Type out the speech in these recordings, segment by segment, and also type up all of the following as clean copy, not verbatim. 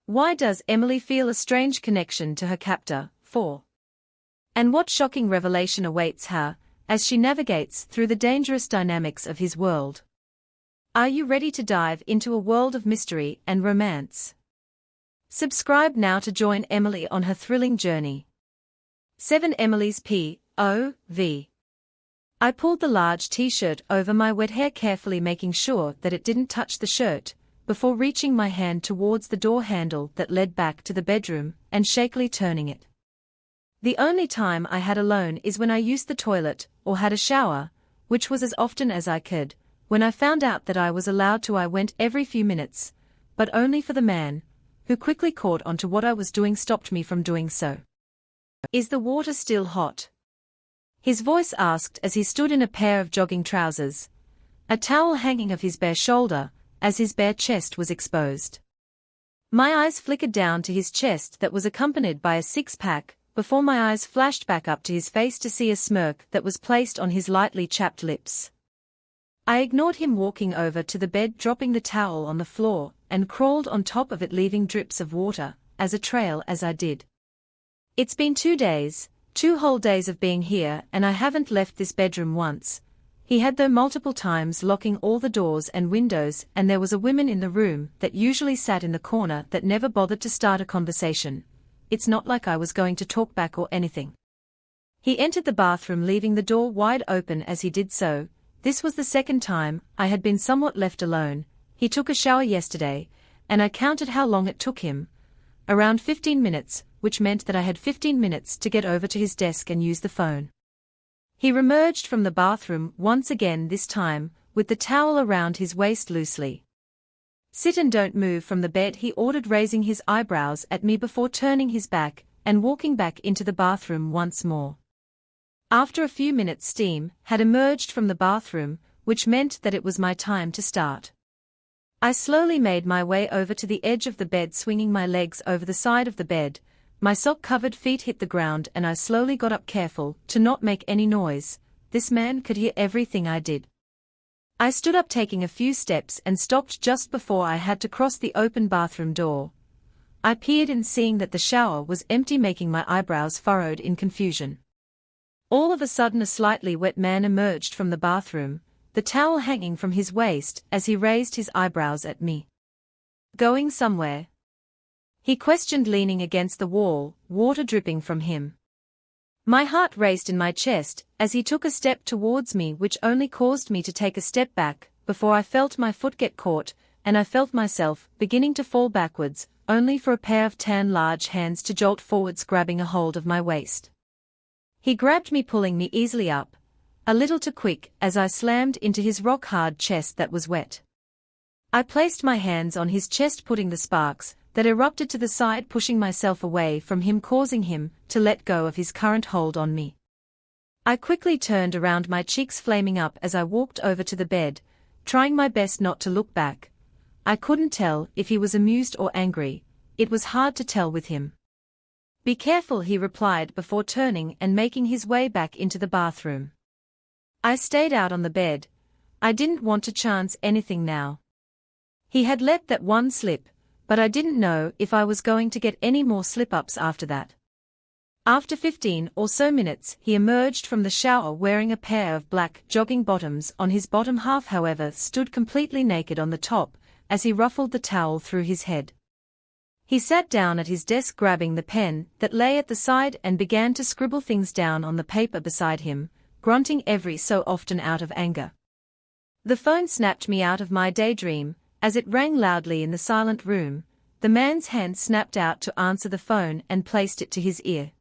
Why does Emily feel a strange connection to her captor? 4. And what shocking revelation awaits her as she navigates through the dangerous dynamics of his world? Are you ready to dive into a world of mystery and romance? Subscribe now to join Emily on her thrilling journey. 7. Emily's P.O.V. I pulled the large t-shirt over my wet hair, carefully making sure that it didn't touch the shirt, before reaching my hand towards the door handle that led back to the bedroom and shakily turning it. The only time I had alone is when I used the toilet or had a shower, which was as often as I could. When I found out that I was allowed to, I went every few minutes, but only for the man, who quickly caught on to what I was doing, stopped me from doing so. Is the water still hot? His voice asked as he stood in a pair of jogging trousers, a towel hanging off his bare shoulder, as his bare chest was exposed. My eyes flickered down to his chest that was accompanied by a six-pack, before my eyes flashed back up to his face to see a smirk that was placed on his lightly chapped lips. I ignored him, walking over to the bed, dropping the towel on the floor, and crawled on top of it, leaving drips of water as a trail as I did. It's been 2 days, 2 whole days of being here, and I haven't left this bedroom once. He had, though, multiple times, locking all the doors and windows, and there was a woman in the room that usually sat in the corner that never bothered to start a conversation. It's not like I was going to talk back or anything. He entered the bathroom, leaving the door wide open as he did so. This was the second time I had been somewhat left alone. He took a shower yesterday, and I counted how long it took him. Around 15 minutes, which meant that I had 15 minutes to get over to his desk and use the phone. He reemerged from the bathroom once again, this time with the towel around his waist loosely. Sit and don't move from the bed, he ordered, raising his eyebrows at me before turning his back and walking back into the bathroom once more. After a few minutes, steam had emerged from the bathroom, which meant that it was my time to start. I slowly made my way over to the edge of the bed, swinging my legs over the side of the bed. My sock-covered feet hit the ground and I slowly got up, careful to not make any noise. This man could hear everything I did. I stood up, taking a few steps, and stopped just before I had to cross the open bathroom door. I peered in, seeing that the shower was empty, making my eyebrows furrowed in confusion. All of a sudden, a slightly wet man emerged from the bathroom, the towel hanging from his waist, as he raised his eyebrows at me. Going somewhere? He questioned, leaning against the wall, water dripping from him. My heart raced in my chest as he took a step towards me, which only caused me to take a step back before I felt my foot get caught, and I felt myself beginning to fall backwards, only for a pair of tan large hands to jolt forwards, grabbing a hold of my waist. He grabbed me, pulling me easily up, a little too quick, as I slammed into his rock-hard chest that was wet. I placed my hands on his chest, putting the sparks that erupted to the side, pushing myself away from him, causing him to let go of his current hold on me. I quickly turned around, my cheeks flaming up as I walked over to the bed, trying my best not to look back. I couldn't tell if he was amused or angry. It was hard to tell with him. Be careful, he replied before turning and making his way back into the bathroom. I stayed out on the bed. I didn't want to chance anything now. He had let that one slip, but I didn't know if I was going to get any more slip-ups after that. After 15 or so minutes, he emerged from the shower wearing a pair of black jogging bottoms. On his bottom half, however, stood completely naked on the top, as he ruffled the towel through his head. He sat down at his desk, grabbing the pen that lay at the side, and began to scribble things down on the paper beside him, grunting every so often out of anger. The phone snapped me out of my daydream. As it rang loudly in the silent room, the man's hand snapped out to answer the phone and placed it to his ear.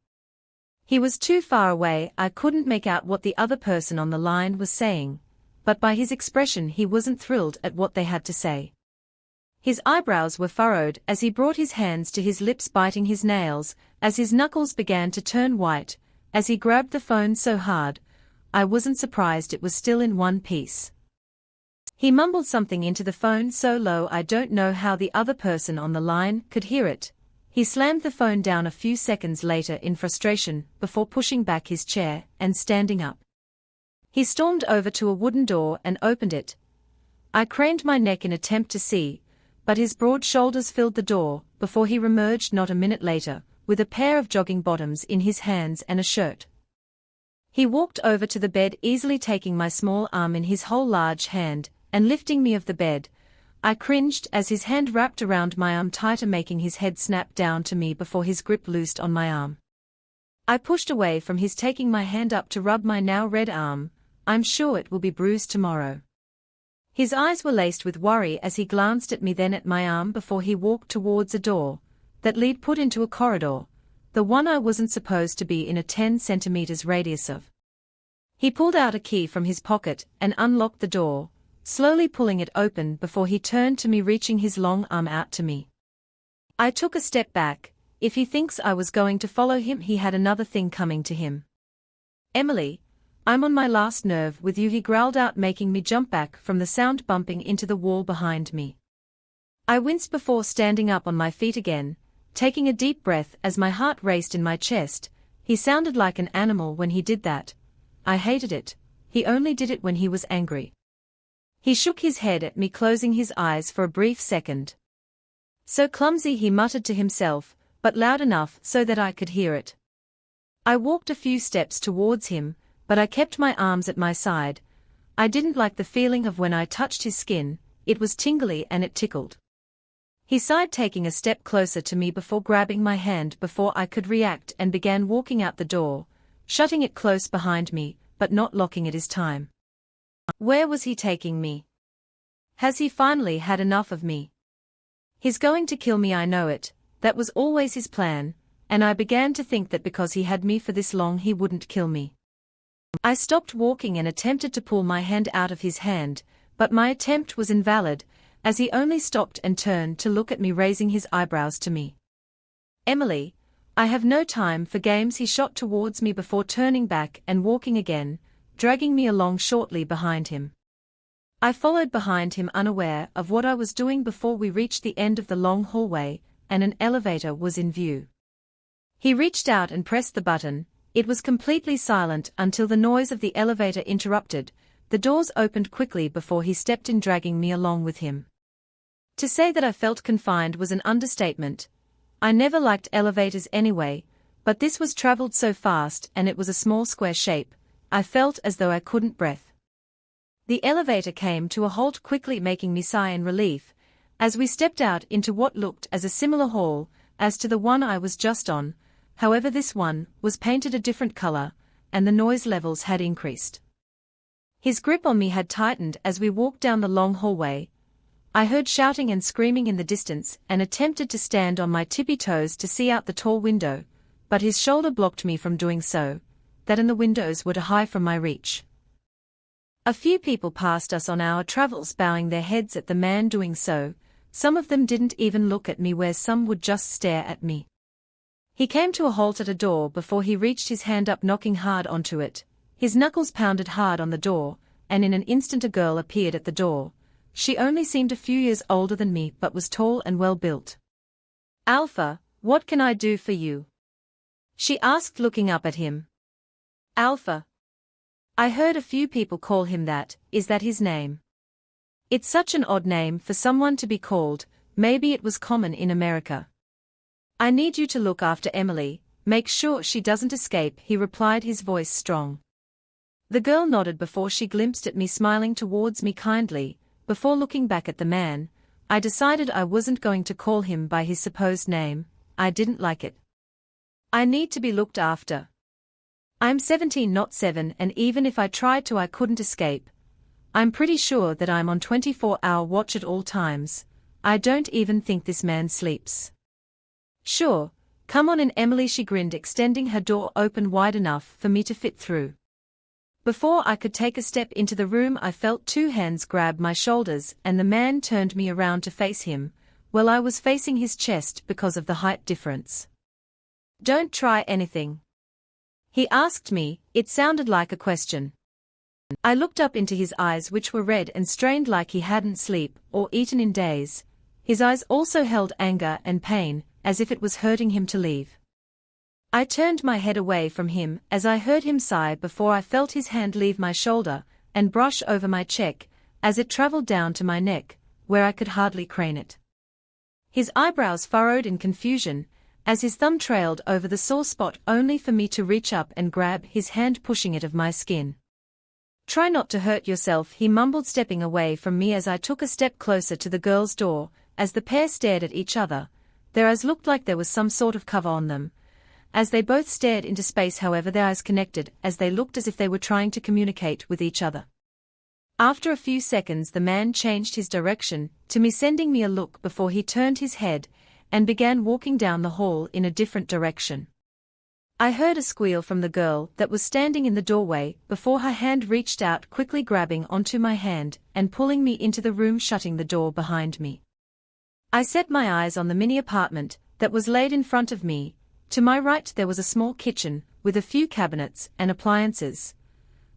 He was too far away, I couldn't make out what the other person on the line was saying, but by his expression he wasn't thrilled at what they had to say. His eyebrows were furrowed as he brought his hands to his lips, biting his nails, as his knuckles began to turn white, as he grabbed the phone so hard, I wasn't surprised it was still in one piece. He mumbled something into the phone so low I don't know how the other person on the line could hear it. He slammed the phone down a few seconds later in frustration, before pushing back his chair and standing up. He stormed over to a wooden door and opened it. I craned my neck in attempt to see, but his broad shoulders filled the door, before he reemerged not a minute later, with a pair of jogging bottoms in his hands and a shirt. He walked over to the bed, easily taking my small arm in his whole large hand, and lifting me off the bed. I cringed as his hand wrapped around my arm tighter, making his head snap down to me before his grip loosed on my arm. I pushed away from his, taking my hand up to rub my now red arm. I'm sure it will be bruised tomorrow. His eyes were laced with worry as he glanced at me, then at my arm, before he walked towards a door that lead put into a corridor, the one I wasn't supposed to be in a 10 centimeters radius of. He pulled out a key from his pocket and unlocked the door, slowly pulling it open before he turned to me, reaching his long arm out to me. I took a step back. If he thinks I was going to follow him, he had another thing coming to him. Emily, I'm on my last nerve with you, he growled out, making me jump back from the sound, bumping into the wall behind me. I winced before standing up on my feet again, taking a deep breath as my heart raced in my chest. He sounded like an animal when he did that. I hated it. He only did it when he was angry. He shook his head at me, closing his eyes for a brief second. So clumsy, he muttered to himself, but loud enough so that I could hear it. I walked a few steps towards him, but I kept my arms at my side. I didn't like the feeling of when I touched his skin. It was tingly and it tickled. He sighed, taking a step closer to me before grabbing my hand before I could react, and began walking out the door, shutting it close behind me, but not locking it this time. Where was he taking me? Has he finally had enough of me? He's going to kill me, I know it. That was always his plan, and I began to think that because he had me for this long he wouldn't kill me. I stopped walking and attempted to pull my hand out of his hand, but my attempt was invalid, as he only stopped and turned to look at me, raising his eyebrows to me. Emily, I have no time for games, he shot towards me before turning back and walking again, dragging me along shortly behind him. I followed behind him, unaware of what I was doing, before we reached the end of the long hallway, and an elevator was in view. He reached out and pressed the button. It was completely silent until the noise of the elevator interrupted. The doors opened quickly before he stepped in, dragging me along with him. To say that I felt confined was an understatement. I never liked elevators anyway, but this was traveled so fast, and it was a small square shape. I felt as though I couldn't breathe. The elevator came to a halt quickly, making me sigh in relief, as we stepped out into what looked as a similar hall as to the one I was just on. However, this one was painted a different color, and the noise levels had increased. His grip on me had tightened as we walked down the long hallway. I heard shouting and screaming in the distance and attempted to stand on my tippy toes to see out the tall window, but his shoulder blocked me from doing so. That and the windows were too high from my reach. A few people passed us on our travels, bowing their heads at the man doing so. Some of them didn't even look at me, where some would just stare at me. He came to a halt at a door before he reached his hand up, knocking hard onto it. His knuckles pounded hard on the door, and in an instant a girl appeared at the door. She only seemed a few years older than me, but was tall and well built. Alpha, what can I do for you? She asked, looking up at him. Alpha. I heard a few people call him that. Is that his name? It's such an odd name for someone to be called. Maybe it was common in America. I need you to look after Emily, make sure she doesn't escape, he replied, his voice strong. The girl nodded before she glimpsed at me, smiling towards me kindly. Before looking back at the man, I decided I wasn't going to call him by his supposed name. I didn't like it. I need to be looked after. I'm 17, not 7, and even if I tried to, I couldn't escape. I'm pretty sure that I'm on 24-hour watch at all times. I don't even think this man sleeps. Sure, come on in, Emily, she grinned, extending her door open wide enough for me to fit through. Before I could take a step into the room, I felt two hands grab my shoulders, and the man turned me around to face him. Well, I was facing his chest because of the height difference. Don't try anything? He asked me. It sounded like a question. I looked up into his eyes, which were red and strained like he hadn't slept or eaten in days. His eyes also held anger and pain, as if it was hurting him to leave. I turned my head away from him as I heard him sigh before I felt his hand leave my shoulder and brush over my cheek as it traveled down to my neck, where I could hardly crane it. His eyebrows furrowed in confusion, as his thumb trailed over the sore spot only for me to reach up and grab his hand, pushing it of my skin. "Try not to hurt yourself," he mumbled, stepping away from me as I took a step closer to the girl's door. As the pair stared at each other, their eyes looked like there was some sort of cover on them. As they both stared into space, however, their eyes connected as they looked as if they were trying to communicate with each other. After a few seconds, the man changed his direction to me, sending me a look before he turned his head and began walking down the hall in a different direction. I heard a squeal from the girl that was standing in the doorway before her hand reached out, quickly grabbing onto my hand and pulling me into the room, shutting the door behind me. I set my eyes on the mini apartment that was laid in front of me. To my right there was a small kitchen with a few cabinets and appliances.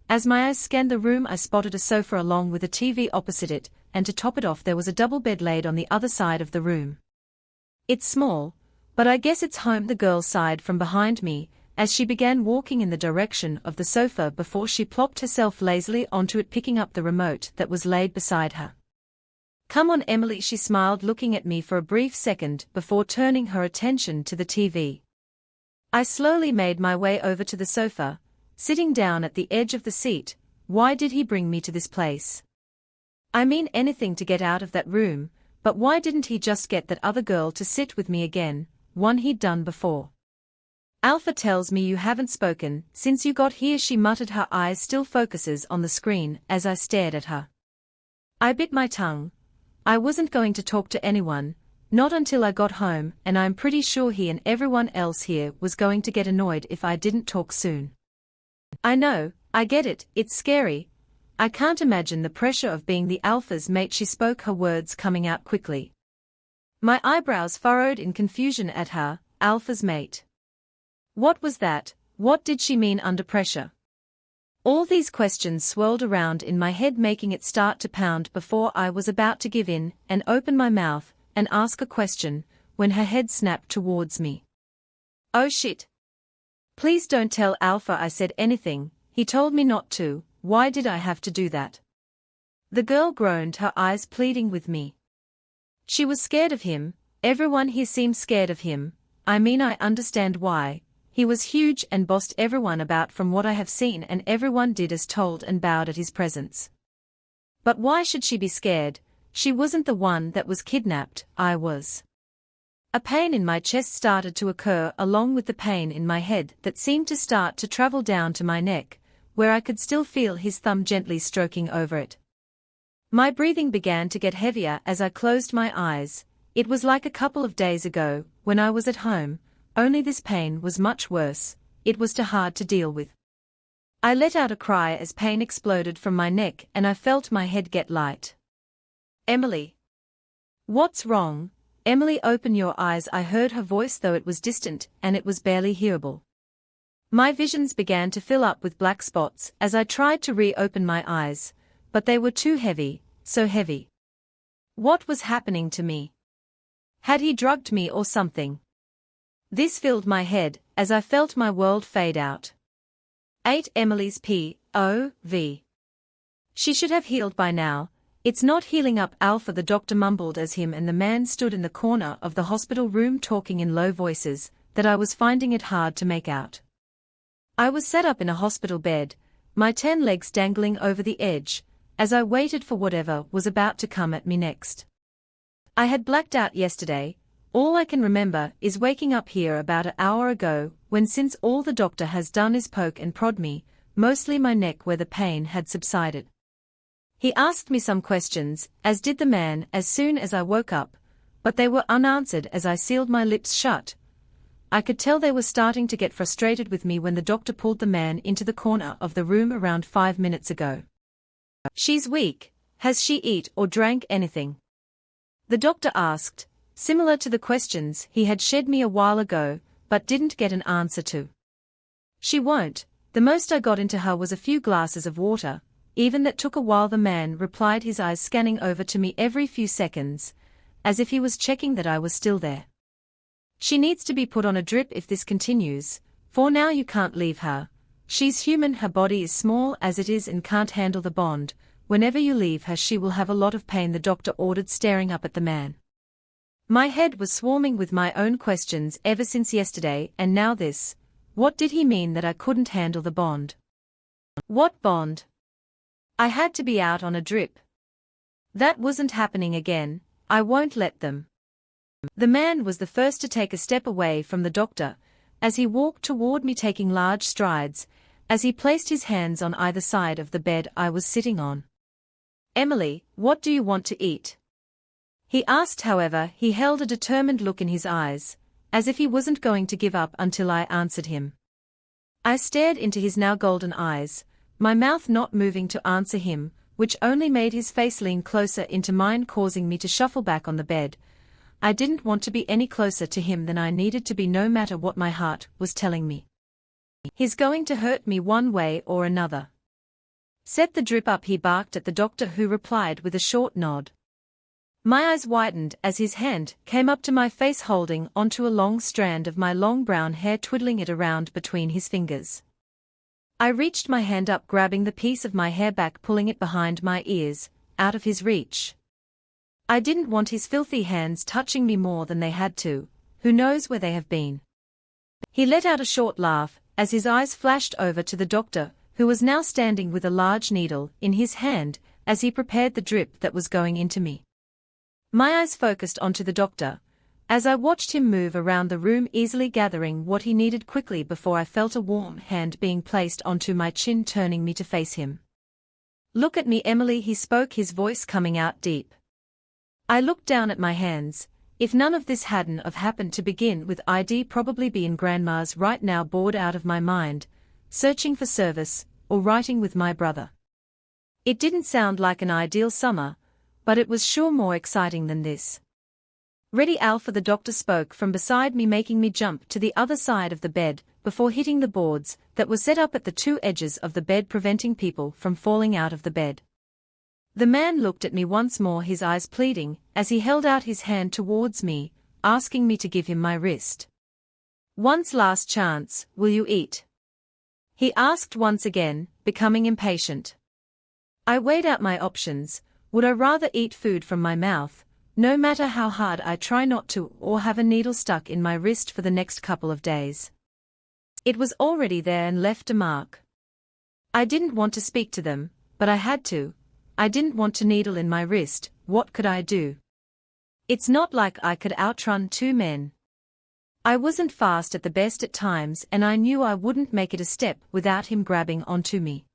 As my eyes scanned the room, I spotted a sofa along with a TV opposite it, and to top it off there was a double bed laid on the other side of the room. "It's small, but I guess it's home," the girl sighed from behind me, as she began walking in the direction of the sofa before she plopped herself lazily onto it, picking up the remote that was laid beside her. "Come on, Emily," she smiled, looking at me for a brief second before turning her attention to the TV. I slowly made my way over to the sofa, sitting down at the edge of the seat. Why did he bring me to this place? I mean, anything to get out of that room, but why didn't he just get that other girl to sit with me again, one he'd done before? "Alpha tells me you haven't spoken since you got here," she muttered, her eyes still focuses on the screen as I stared at her. I bit my tongue. I wasn't going to talk to anyone, not until I got home, and I'm pretty sure he and everyone else here was going to get annoyed if I didn't talk soon. "I know, I get it, it's scary. I can't imagine the pressure of being the Alpha's mate," she spoke, her words coming out quickly. My eyebrows furrowed in confusion at her. Alpha's mate? What was that? What did she mean under pressure? All these questions swirled around in my head, making it start to pound before I was about to give in and open my mouth and ask a question, when her head snapped towards me. "Oh shit. Please don't tell Alpha I said anything. He told me not to. Why did I have to do that?" The girl groaned, her eyes pleading with me. She was scared of him. Everyone here seemed scared of him. I mean, I understand why. He was huge and bossed everyone about, from what I have seen, and everyone did as told and bowed at his presence. But why should she be scared? She wasn't the one that was kidnapped, I was. A pain in my chest started to occur, along with the pain in my head that seemed to start to travel down to my neck, where I could still feel his thumb gently stroking over it. My breathing began to get heavier as I closed my eyes. It was like a couple of days ago, when I was at home, only this pain was much worse. It was too hard to deal with. I let out a cry as pain exploded from my neck and I felt my head get light. "Emily. What's wrong? Emily, open your eyes," I heard her voice, though it was distant and it was barely hearable. My visions began to fill up with black spots as I tried to reopen my eyes, but they were too heavy, so heavy. What was happening to me? Had he drugged me or something? This filled my head as I felt my world fade out. 8 Emily's POV. She should have healed by now. "It's not healing up, Alpha," the doctor mumbled as him and the man stood in the corner of the hospital room talking in low voices that I was finding it hard to make out. I was set up in a hospital bed, my 10 legs dangling over the edge, as I waited for whatever was about to come at me next. I had blacked out yesterday. All I can remember is waking up here about an hour ago, when since all the doctor has done is poke and prod me, mostly my neck where the pain had subsided. He asked me some questions, as did the man, as soon as I woke up, but they were unanswered as I sealed my lips shut. I could tell they were starting to get frustrated with me when the doctor pulled the man into the corner of the room around 5 minutes ago. "She's weak. Has she eat or drank anything?" the doctor asked, similar to the questions he had shed me a while ago, but didn't get an answer to. "She won't. The most I got into her was a few glasses of water. Even that took a while," the man replied, his eyes scanning over to me every few seconds, as if he was checking that I was still there. "She needs to be put on a drip if this continues. For now you can't leave her. She's human, her body is small as it is and can't handle the bond. Whenever you leave her she will have a lot of pain," the doctor ordered, staring up at the man. My head was swarming with my own questions ever since yesterday, and now this. What did he mean that I couldn't handle the bond? What bond? I had to be out on a drip. That wasn't happening again. I won't let them. The man was the first to take a step away from the doctor, as he walked toward me taking large strides, as he placed his hands on either side of the bed I was sitting on. Emily, what do you want to eat? He asked. However, he held a determined look in his eyes, as if he wasn't going to give up until I answered him. I stared into his now golden eyes, my mouth not moving to answer him, which only made his face lean closer into mine, causing me to shuffle back on the bed. I didn't want to be any closer to him than I needed to be, no matter what my heart was telling me. He's going to hurt me one way or another. Set the drip up, he barked at the doctor, who replied with a short nod. My eyes widened as his hand came up to my face, holding onto a long strand of my long brown hair, twiddling it around between his fingers. I reached my hand up, grabbing the piece of my hair back, pulling it behind my ears, out of his reach. I didn't want his filthy hands touching me more than they had to. Who knows where they have been? He let out a short laugh as his eyes flashed over to the doctor, who was now standing with a large needle in his hand as he prepared the drip that was going into me. My eyes focused onto the doctor, as I watched him move around the room, easily gathering what he needed quickly, before I felt a warm hand being placed onto my chin, turning me to face him. Look at me, Emily, he spoke, his voice coming out deep. I looked down at my hands. If none of this hadn't have happened to begin with, I'd probably be in grandma's right now, bored out of my mind, searching for service, or writing with my brother. It didn't sound like an ideal summer, but it was sure more exciting than this. Ready, Alpha, the doctor spoke from beside me, making me jump to the other side of the bed before hitting the boards that were set up at the two edges of the bed, preventing people from falling out of the bed. The man looked at me once more, his eyes pleading, as he held out his hand towards me, asking me to give him my wrist. Once last chance, will you eat? He asked once again, becoming impatient. I weighed out my options. Would I rather eat food from my mouth, no matter how hard I try not to, or have a needle stuck in my wrist for the next couple of days? It was already there and left a mark. I didn't want to speak to them, but I had to. I didn't want a needle in my wrist. What could I do? It's not like I could outrun two men. I wasn't fast at the best at times, and I knew I wouldn't make it a step without him grabbing onto me.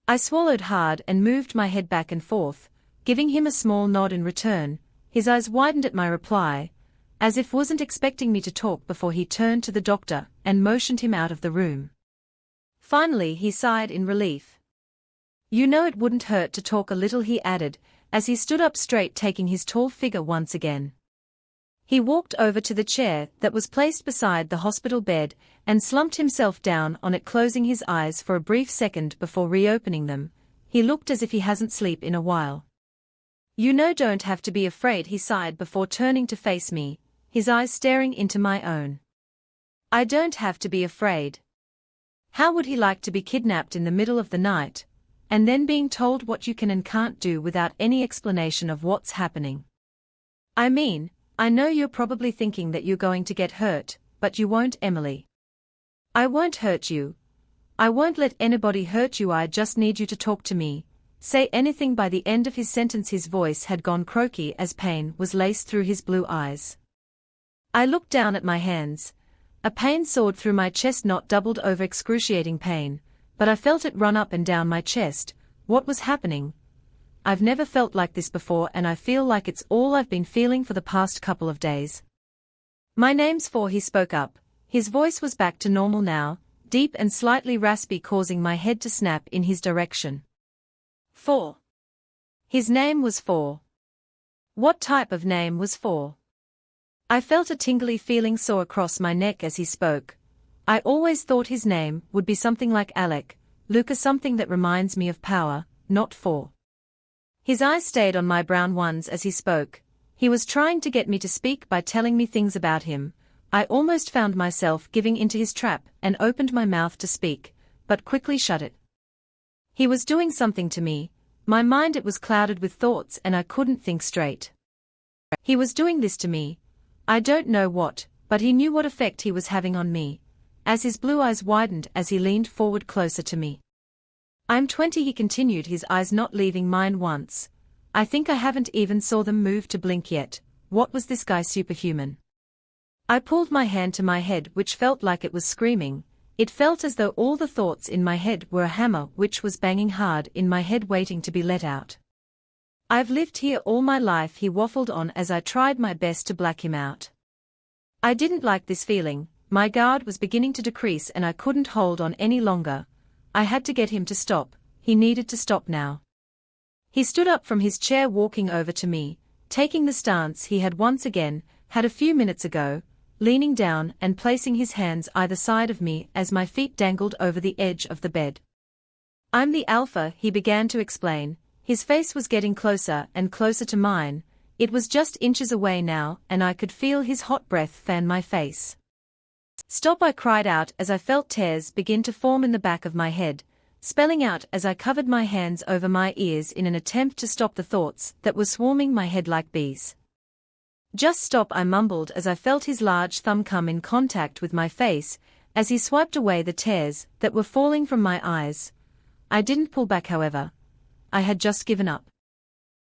I swallowed hard and moved my head back and forth, giving him a small nod in return. His eyes widened at my reply, as if wasn't expecting me to talk, before he turned to the doctor and motioned him out of the room. Finally he sighed in relief. You know, it wouldn't hurt to talk a little, he added, as he stood up straight, taking his tall figure once again. He walked over to the chair that was placed beside the hospital bed and slumped himself down on it, closing his eyes for a brief second before reopening them. He looked as if he hasn't slept in a while. You know, don't have to be afraid, he sighed before turning to face me, his eyes staring into my own. I don't have to be afraid. How would he like to be kidnapped in the middle of the night, and then being told what you can and can't do without any explanation of what's happening? I mean, I know you're probably thinking that you're going to get hurt, but you won't, Emily. I won't hurt you. I won't let anybody hurt you. I just need you to talk to me. Say anything. By the end of his sentence his voice had gone croaky as pain was laced through his blue eyes. I looked down at my hands. A pain soared through my chest, not doubled over excruciating pain, but I felt it run up and down my chest. What was happening? I've never felt like this before, and I feel like it's all I've been feeling for the past couple of days. My name's Four, he spoke up. His voice was back to normal now, deep and slightly raspy, causing my head to snap in his direction. Four. His name was Four. What type of name was Four? I felt a tingly feeling soar across my neck as he spoke. I always thought his name would be something like Alec, Luca, something that reminds me of power, not Four. His eyes stayed on my brown ones as he spoke. He was trying to get me to speak by telling me things about him. I almost found myself giving into his trap and opened my mouth to speak, but quickly shut it. He was doing something to me. My mind, it was clouded with thoughts and I couldn't think straight. He was doing this to me. I don't know what, but he knew what effect he was having on me, as his blue eyes widened as he leaned forward closer to me. "I'm 20," he continued, his eyes not leaving mine once. "I think I haven't even saw them move to blink yet. What was this guy superhuman?" I pulled my hand to my head, which felt like it was screaming. It felt as though all the thoughts in my head were a hammer which was banging hard in my head waiting to be let out. "I've lived here all my life," he waffled on as I tried my best to black him out. I didn't like this feeling. My guard was beginning to decrease and I couldn't hold on any longer. I had to get him to stop. He needed to stop now. He stood up from his chair, walking over to me, taking the stance he had once again had a few minutes ago, leaning down and placing his hands either side of me as my feet dangled over the edge of the bed. "I'm the alpha," he began to explain. His face was getting closer and closer to mine. It was just inches away now, and I could feel his hot breath fan my face. "Stop," I cried out as I felt tears begin to form in the back of my head, spelling out as I covered my hands over my ears in an attempt to stop the thoughts that were swarming my head like bees. "Just stop," I mumbled as I felt his large thumb come in contact with my face as he swiped away the tears that were falling from my eyes. I didn't pull back, however. I had just given up.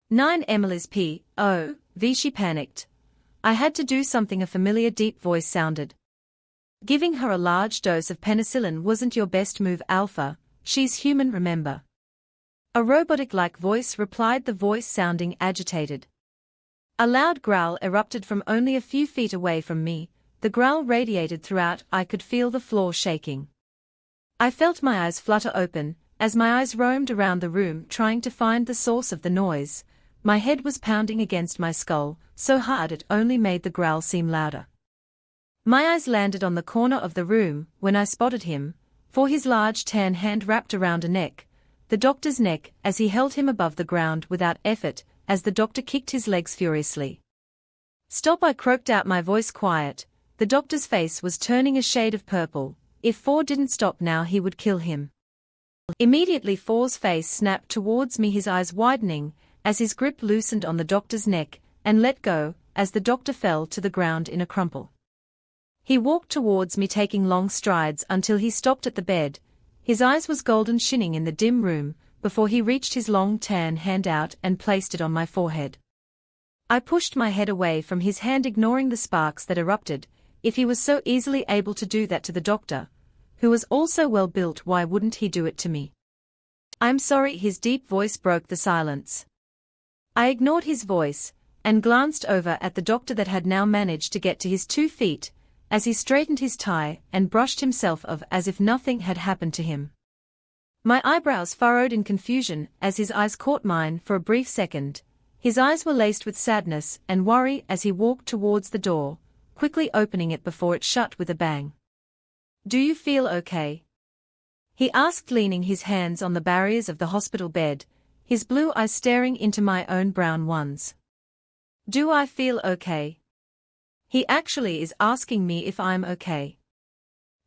9 Emily's P.O.V. She panicked. I had to do something. A familiar deep voice sounded. "Giving her a large dose of penicillin wasn't your best move, Alpha. She's human, remember." A robotic-like voice replied, the voice sounding agitated. A loud growl erupted from only a few feet away from me. The growl radiated throughout. I could feel the floor shaking. I felt my eyes flutter open as my eyes roamed around the room trying to find the source of the noise. My head was pounding against my skull, so hard it only made the growl seem louder. My eyes landed on the corner of the room when I spotted him, for his large tan hand wrapped around a neck, the doctor's neck, as he held him above the ground without effort, as the doctor kicked his legs furiously. "Stop," I croaked out, my voice quiet. The doctor's face was turning a shade of purple. If Four didn't stop now, he would kill him. Immediately Four's face snapped towards me, his eyes widening, as his grip loosened on the doctor's neck, and let go, as the doctor fell to the ground in a crumple. He walked towards me, taking long strides until he stopped at the bed. His eyes was golden shining in the dim room, before he reached his long tan hand out and placed it on my forehead. I pushed my head away from his hand, ignoring the sparks that erupted. If he was so easily able to do that to the doctor, who was also well built, why wouldn't he do it to me? "I'm sorry," his deep voice broke the silence. I ignored his voice, and glanced over at the doctor that had now managed to get to his 2 feet, as he straightened his tie and brushed himself off as if nothing had happened to him. My eyebrows furrowed in confusion as his eyes caught mine for a brief second. His eyes were laced with sadness and worry as he walked towards the door, quickly opening it before it shut with a bang. "Do you feel okay?" he asked, leaning his hands on the barriers of the hospital bed, his blue eyes staring into my own brown ones. "Do I feel okay?" He actually is asking me if I'm okay.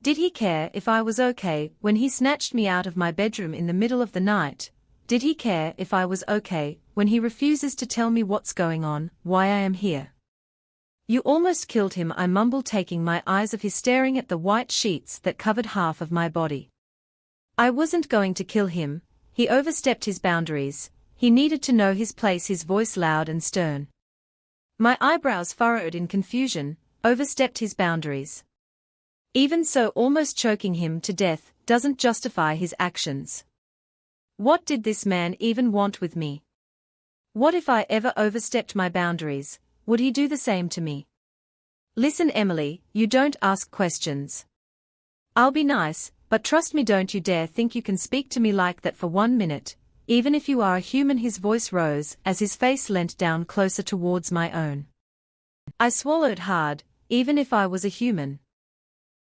Did he care if I was okay when he snatched me out of my bedroom in the middle of the night? Did he care if I was okay when he refuses to tell me what's going on, why I am here? "You almost killed him," I mumbled, taking my eyes off his, staring at the white sheets that covered half of my body. "I wasn't going to kill him. He overstepped his boundaries. He needed to know his place," his voice loud and stern. My eyebrows furrowed in confusion. Overstepped his boundaries. Even so, almost choking him to death doesn't justify his actions. What did this man even want with me? What if I ever overstepped my boundaries? Would he do the same to me? "Listen, Emily, you don't ask questions. I'll be nice, but trust me, don't you dare think you can speak to me like that for 1 minute, even if you are a human." His voice rose as his face leant down closer towards my own. I swallowed hard. Even if I was a human.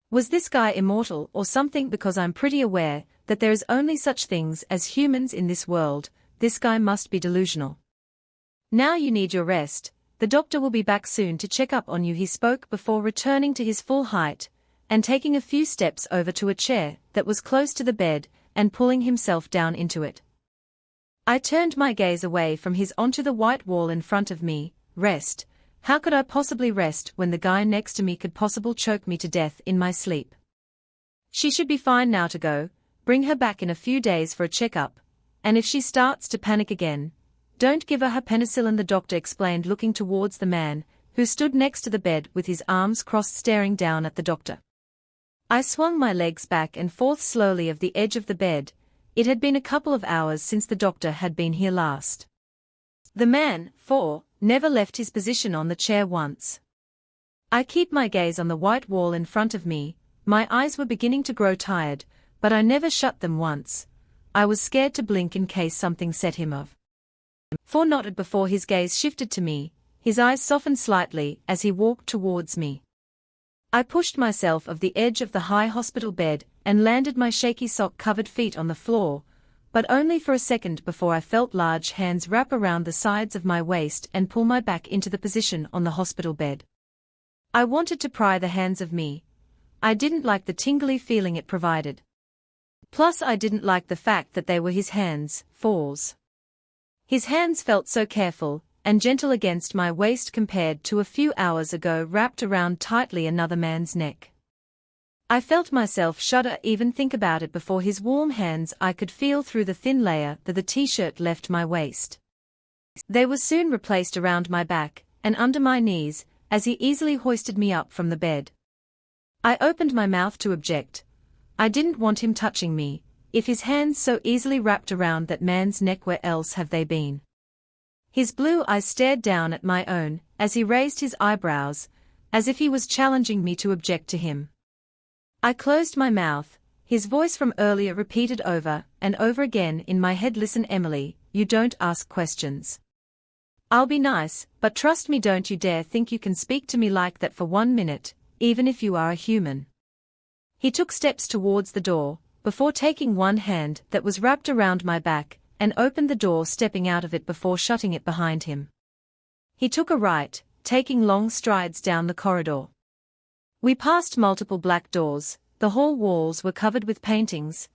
Was this guy immortal or something? Because I'm pretty aware that there is only such things as humans in this world. This guy must be delusional. "Now you need your rest. The doctor will be back soon to check up on you," he spoke before returning to his full height and taking a few steps over to a chair that was close to the bed and pulling himself down into it. I turned my gaze away from his onto the white wall in front of me. "Rest," How could I possibly rest when the guy next to me could possibly choke me to death in my sleep? She should be fine now to go, bring her back in a few days for a checkup, and if she starts to panic again, don't give her penicillin, the doctor explained, looking towards the man, who stood next to the bed with his arms crossed staring down at the doctor. I swung my legs back and forth slowly of the edge of the bed. It had been a couple of hours since the doctor had been here last. The man, never left his position on the chair once. I keep my gaze on the white wall in front of me. My eyes were beginning to grow tired, but I never shut them once. I was scared to blink in case something set him off. Nodded before his gaze shifted to me. His eyes softened slightly as he walked towards me. I pushed myself off the edge of the high hospital bed and landed my shaky sock-covered feet on the floor, but only for a second before I felt large hands wrap around the sides of my waist and pull my back into the position on the hospital bed. I wanted to pry the hands of me. I didn't like the tingly feeling it provided. Plus I didn't like the fact that they were his hands, His hands felt so careful and gentle against my waist compared to a few hours ago wrapped around tightly another man's neck. I felt myself shudder even think about it before his warm hands I could feel through the thin layer that the t-shirt left my waist. They were soon replaced around my back and under my knees as he easily hoisted me up from the bed. I opened my mouth to object. I didn't want him touching me, if his hands so easily wrapped around that man's neck, where else have they been? His blue eyes stared down at my own, as he raised his eyebrows, as if he was challenging me to object to him. I closed my mouth, his voice from earlier repeated over and over again in my head. Listen, Emily, you don't ask questions. I'll be nice, but trust me, don't you dare think you can speak to me like that for 1 minute, even if you are a human. He took steps towards the door, before taking one hand that was wrapped around my back, and opened the door, stepping out of it before shutting it behind him. He took a right, taking long strides down the corridor. We passed multiple black doors. The hall walls were covered with paintings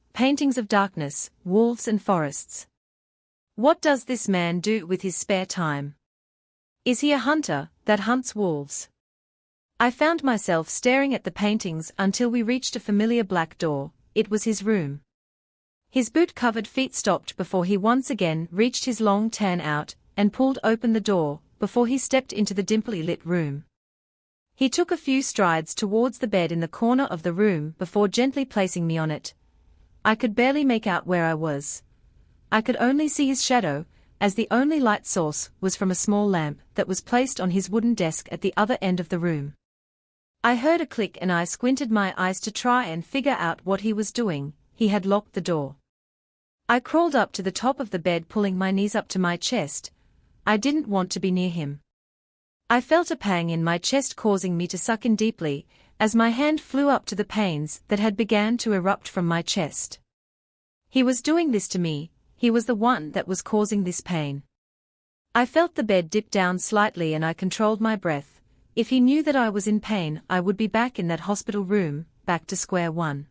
of darkness, wolves and forests. What does this man do with his spare time? Is he a hunter that hunts wolves? I found myself staring at the paintings until we reached a familiar black door. It was his room. His boot-covered feet stopped before he once again reached his long tan out and pulled open the door, before he stepped into the dimly lit room. He took a few strides towards the bed in the corner of the room before gently placing me on it. I could barely make out where I was. I could only see his shadow, as the only light source was from a small lamp that was placed on his wooden desk at the other end of the room. I heard a click and I squinted my eyes to try and figure out what he was doing. He had locked the door. I crawled up to the top of the bed, pulling my knees up to my chest. I didn't want to be near him. I felt a pang in my chest causing me to suck in deeply, as my hand flew up to the pains that had begun to erupt from my chest. He was doing this to me. He was the one that was causing this pain. I felt the bed dip down slightly and I controlled my breath. If he knew that I was in pain, I would be back in that hospital room, back to square one.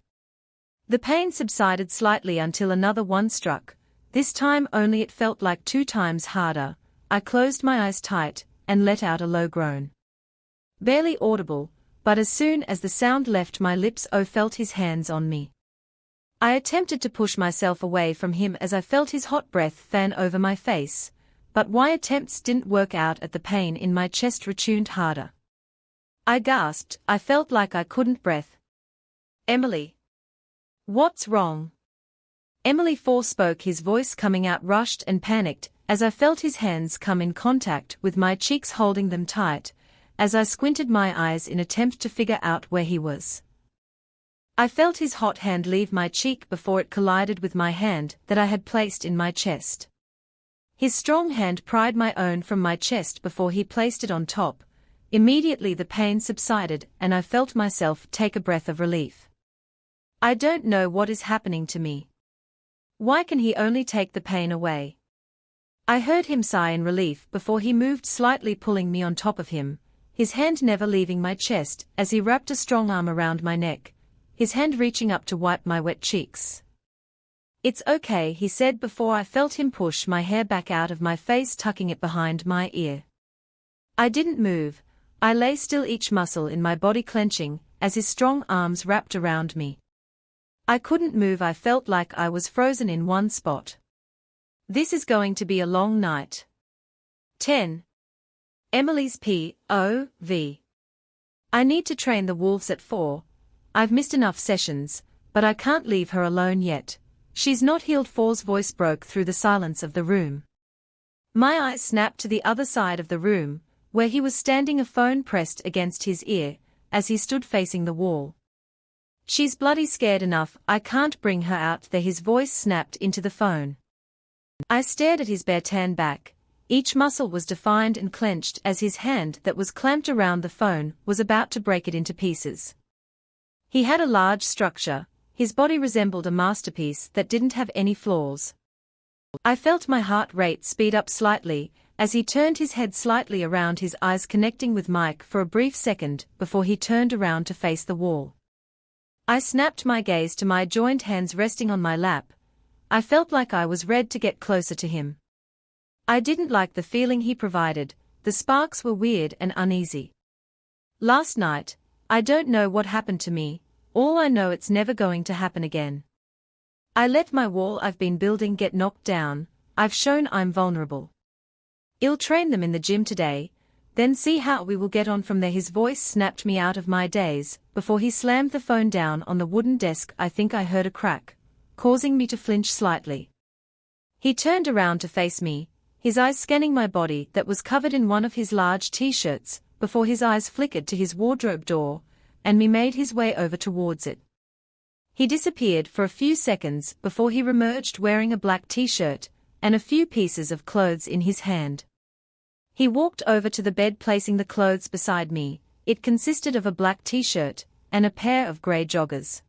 The pain subsided slightly until another one struck. This time only it felt like 2 times harder. I closed my eyes tight and let out a low groan. Barely audible, but as soon as the sound left my lips, I felt his hands on me. I attempted to push myself away from him as I felt his hot breath fan over my face, but my attempts didn't work out as the pain in my chest returned harder. I gasped. I felt like I couldn't breathe. Emily. What's wrong? Emily spoke, his voice coming out rushed and panicked, as I felt his hands come in contact with my cheeks, holding them tight, as I squinted my eyes in attempt to figure out where he was. I felt his hot hand leave my cheek before it collided with my hand that I had placed in my chest. His strong hand pried my own from my chest before he placed it on top. Immediately the pain subsided and I felt myself take a breath of relief. I don't know what is happening to me. Why can he only take the pain away? I heard him sigh in relief before he moved slightly, pulling me on top of him, his hand never leaving my chest as he wrapped a strong arm around my neck, his hand reaching up to wipe my wet cheeks. It's okay, he said before I felt him push my hair back out of my face, tucking it behind my ear. I didn't move, I lay still, each muscle in my body clenching, as his strong arms wrapped around me. I couldn't move, I felt like I was frozen in one spot. This is going to be a long night. 10. Emily's POV. I need to train the wolves at 4. I've missed enough sessions, but I can't leave her alone yet. She's not healed. 4's voice broke through the silence of the room. My eyes snapped to the other side of the room, where he was standing, a phone pressed against his ear, as he stood facing the wall. She's bloody scared enough, I can't bring her out there. His voice snapped into the phone. I stared at his bare tan back. Each muscle was defined and clenched as his hand that was clamped around the phone was about to break it into pieces. He had a large structure, his body resembled a masterpiece that didn't have any flaws. I felt my heart rate speed up slightly, as he turned his head slightly around, his eyes connecting with Mike for a brief second before he turned around to face the wall. I snapped my gaze to my joined hands resting on my lap. I felt like I was ready to get closer to him. I didn't like the feeling he provided, the sparks were weird and uneasy. Last night, I don't know what happened to me, all I know it's never going to happen again. I let my wall I've been building get knocked down, I've shown I'm vulnerable. I'll train them in the gym today, then see how we will get on from there. His voice snapped me out of my daze, before he slammed the phone down on the wooden desk. I think I heard a crack, causing me to flinch slightly. He turned around to face me, his eyes scanning my body that was covered in one of his large t-shirts, before his eyes flickered to his wardrobe door, and made his way over towards it. He disappeared for a few seconds before he reemerged wearing a black t-shirt, and a few pieces of clothes in his hand. He walked over to the bed, placing the clothes beside me. It consisted of a black t-shirt, and a pair of grey joggers.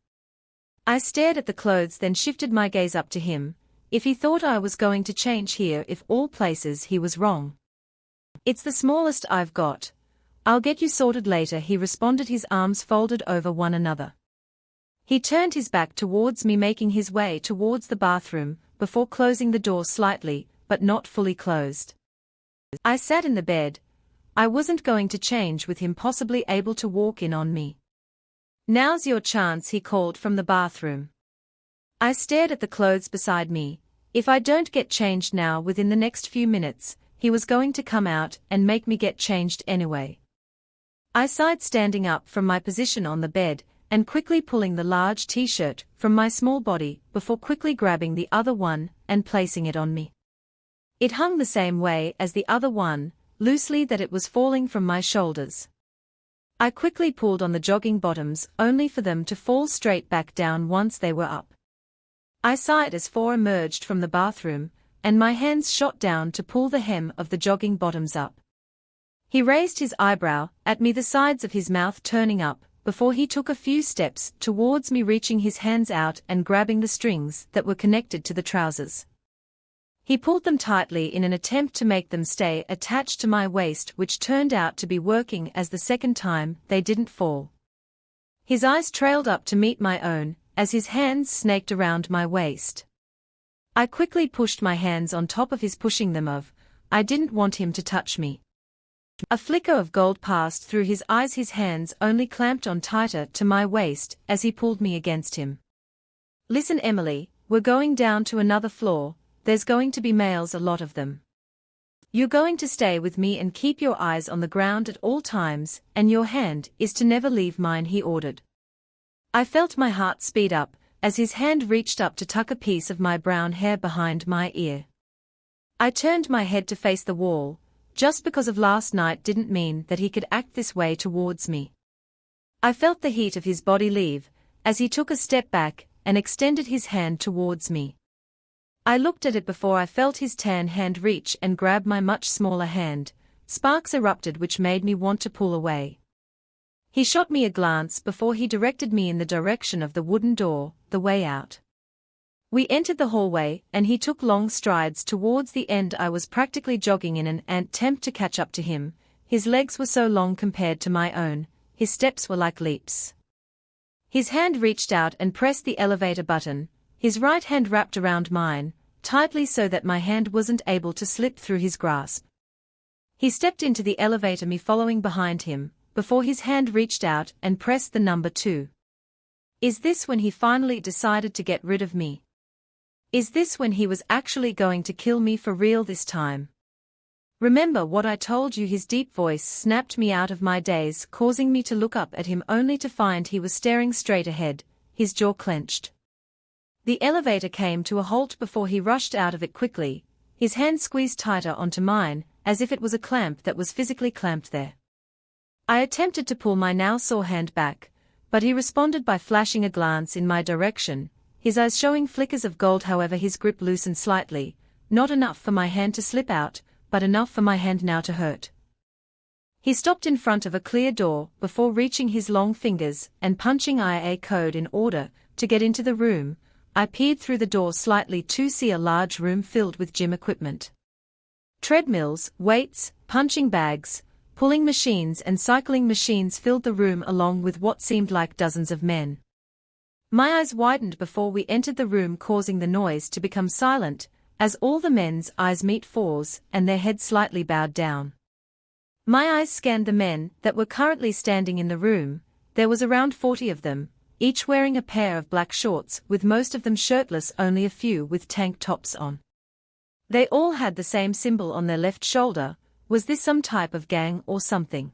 I stared at the clothes, then shifted my gaze up to him. If he thought I was going to change here, if all places, he was wrong. It's the smallest I've got. I'll get you sorted later, he responded, his arms folded over one another. He turned his back towards me, making his way towards the bathroom, before closing the door slightly, but not fully closed. I sat in the bed. I wasn't going to change with him possibly able to walk in on me. Now's your chance, he called from the bathroom. I stared at the clothes beside me. If I don't get changed now within the next few minutes, he was going to come out and make me get changed anyway. I sighed, standing up from my position on the bed, and quickly pulling the large t-shirt from my small body before quickly grabbing the other one and placing it on me. It hung the same way as the other one, loosely, that it was falling from my shoulders. I quickly pulled on the jogging bottoms only for them to fall straight back down once they were up. I sighed as 4 emerged from the bathroom, and my hands shot down to pull the hem of the jogging bottoms up. He raised his eyebrow at me, the sides of his mouth turning up, before he took a few steps towards me, reaching his hands out and grabbing the strings that were connected to the trousers. He pulled them tightly in an attempt to make them stay attached to my waist, which turned out to be working, as the second time they didn't fall. His eyes trailed up to meet my own, as his hands snaked around my waist. I quickly pushed my hands on top of his, pushing them off. I didn't want him to touch me. A flicker of gold passed through his eyes, his hands only clamped on tighter to my waist as he pulled me against him. Listen, Emily, we're going down to another floor, there's going to be males, a lot of them. You're going to stay with me and keep your eyes on the ground at all times, and your hand is to never leave mine, he ordered. I felt my heart speed up, as his hand reached up to tuck a piece of my brown hair behind my ear. I turned my head to face the wall. Just because of last night didn't mean that he could act this way towards me. I felt the heat of his body leave, as he took a step back and extended his hand towards me. I looked at it before I felt his tan hand reach and grab my much smaller hand. Sparks erupted, which made me want to pull away. He shot me a glance before he directed me in the direction of the wooden door, the way out. We entered the hallway, and he took long strides towards the end. I was practically jogging in an attempt to catch up to him. His legs were so long compared to my own, his steps were like leaps. His hand reached out and pressed the elevator button, his right hand wrapped around mine, tightly so that my hand wasn't able to slip through his grasp. He stepped into the elevator, me following behind him, before his hand reached out and pressed the number 2. Is this when he finally decided to get rid of me? Is this when he was actually going to kill me for real this time? Remember what I told you? His deep voice snapped me out of my daze, causing me to look up at him only to find he was staring straight ahead, his jaw clenched. The elevator came to a halt before he rushed out of it quickly, his hand squeezed tighter onto mine, as if it was a clamp that was physically clamped there. I attempted to pull my now sore hand back, but he responded by flashing a glance in my direction, his eyes showing flickers of gold. However, his grip loosened slightly, not enough for my hand to slip out, but enough for my hand now to hurt. He stopped in front of a clear door before reaching his long fingers and punching IA code in order to get into the room. I peered through the door slightly to see a large room filled with gym equipment. Treadmills, weights, punching bags, pulling machines and cycling machines filled the room, along with what seemed like dozens of men. My eyes widened before we entered the room, causing the noise to become silent, as all the men's eyes meet Four's and their heads slightly bowed down. My eyes scanned the men that were currently standing in the room. There was around 40 of them, each wearing a pair of black shorts, with most of them shirtless, only a few with tank tops on. They all had the same symbol on their left shoulder. Was this some type of gang or something?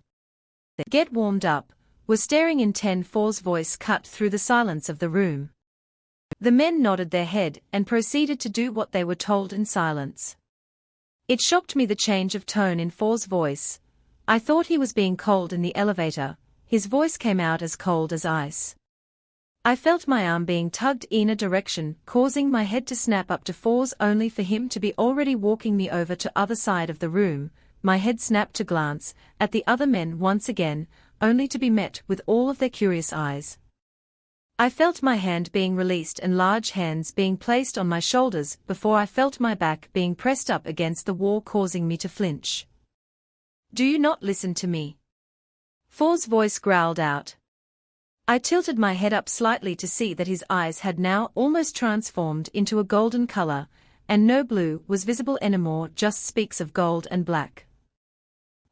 Get warmed up, was staring in 10-4's voice cut through the silence of the room. The men nodded their head and proceeded to do what they were told in silence. It shocked me, the change of tone in 4's voice. I thought he was being cold in the elevator. His voice came out as cold as ice. I felt my arm being tugged in a direction, causing my head to snap up to 4's, only for him to be already walking me over to other side of the room. My head snapped to glance at the other men once again, only to be met with all of their curious eyes. I felt my hand being released and large hands being placed on my shoulders before I felt my back being pressed up against the wall, causing me to flinch. Do you not listen to me? 4's voice growled out. I tilted my head up slightly to see that his eyes had now almost transformed into a golden color, and no blue was visible anymore, just speaks of gold and black.